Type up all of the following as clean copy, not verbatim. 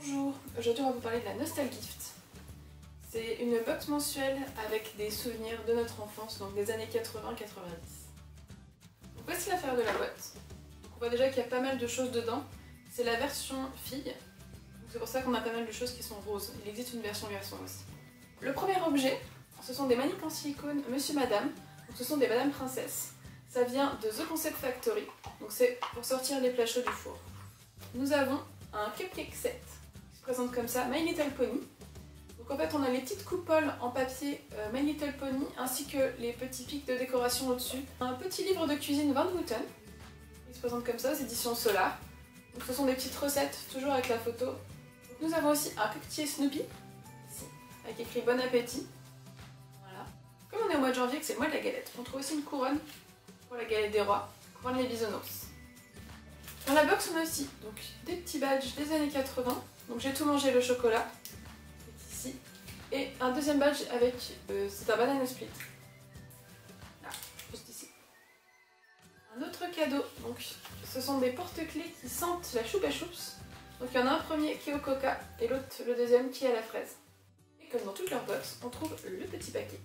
Bonjour, aujourd'hui on va vous parler de la Nostalgift. C'est une box mensuelle avec des souvenirs de notre enfance, donc des années 80-90. Donc voici l'affaire de la boîte. Donc on voit déjà qu'il y a pas mal de choses dedans. C'est la version fille, c'est pour ça qu'on a pas mal de choses qui sont roses. Il existe une version garçon aussi. Le premier objet, ce sont des manips en silicone Monsieur Madame. Donc ce sont des Madame Princesse. Ça vient de The Concept Factory, donc c'est pour sortir les plats chauds du four. Nous avons un cupcake set qui se présente comme ça, My Little Pony. Donc en fait on a les petites coupoles en papier My Little Pony ainsi que les petits pics de décoration au-dessus. Un petit livre de cuisine Van Houten, il se présente comme ça, c'est édition Solar. Donc ce sont des petites recettes, toujours avec la photo. Donc, nous avons aussi un coquetier Snoopy, ici, avec écrit Bon appétit. Voilà. Comme on est au mois de janvier, que c'est le mois de la galette, on trouve aussi une couronne pour la galette des rois, couronne les bisounours. Dans la box on a aussi donc, des petits badges des années 80, donc j'ai tout mangé le chocolat, c'est ici, et un deuxième badge avec, c'est un banana split, là, juste ici. Un autre cadeau, donc ce sont des porte-clés qui sentent la choupa choups, donc il y en a un premier qui est au coca et l'autre, le deuxième qui est à la fraise. Et comme dans toutes leurs box, on trouve le petit paquet.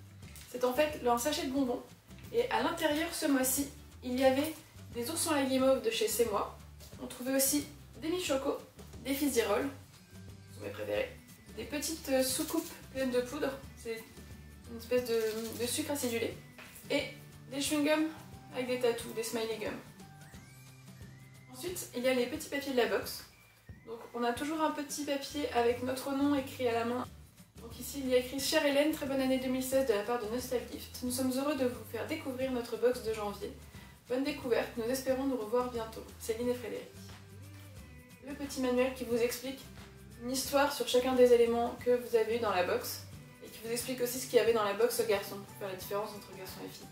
C'est en fait un sachet de bonbons, et à l'intérieur ce mois-ci, il y avait des oursons à la guimauve de chez C'est Moi. On trouvait aussi des mi-choco, des Fizzy Roll, ce sont mes préférés, des petites soucoupes pleines de poudre, c'est une espèce de sucre acidulé, et des chewing-gums avec des tatous, des smiley gums. Ensuite, il y a les petits papiers de la box. Donc on a toujours un petit papier avec notre nom écrit à la main. Donc ici il y a écrit « Chère Hélène, très bonne année 2016 de la part de Nostalgift. Nous sommes heureux de vous faire découvrir notre box de janvier. Bonne découverte, nous espérons nous revoir bientôt. Céline et Frédéric. » Le petit manuel qui vous explique une histoire sur chacun des éléments que vous avez eu dans la box et qui vous explique aussi ce qu'il y avait dans la box garçon, pour faire la différence entre garçon et fille.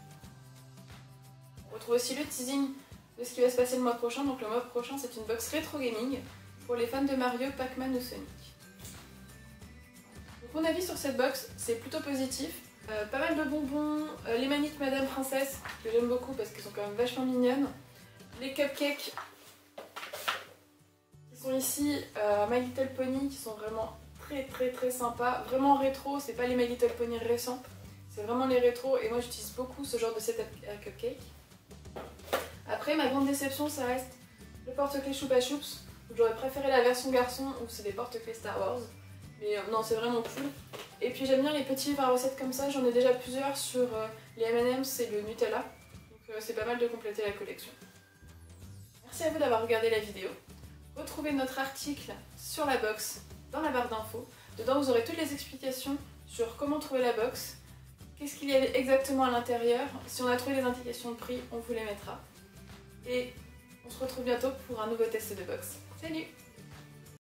On retrouve aussi le teasing de ce qui va se passer le mois prochain. Donc le mois prochain c'est une box rétro gaming pour les fans de Mario, Pac-Man ou Sonic. Donc mon avis sur cette box, c'est plutôt positif. Pas mal de bonbons, les maniques Madame Princesse, que j'aime beaucoup parce qu'elles sont quand même vachement mignonnes. Les cupcakes qui sont ici, My Little Pony, qui sont vraiment très sympas. Vraiment rétro, c'est pas les My Little Pony récents, c'est vraiment les rétros et moi j'utilise beaucoup ce genre de set à cupcake. Après ma grande déception ça reste le porte-clés Choupa Choups. J'aurais préféré la version garçon où c'est des porte-clés Star Wars. Mais non, c'est vraiment cool. Et puis j'aime bien les petits livres à recettes comme ça, j'en ai déjà plusieurs sur les M&M's et le Nutella. Donc c'est pas mal de compléter la collection. Merci à vous d'avoir regardé la vidéo. Retrouvez notre article sur la box dans la barre d'infos. Dedans vous aurez toutes les explications sur comment trouver la box, qu'est-ce qu'il y avait exactement à l'intérieur. Si on a trouvé les indications de prix, on vous les mettra. Et on se retrouve bientôt pour un nouveau test de box. Salut!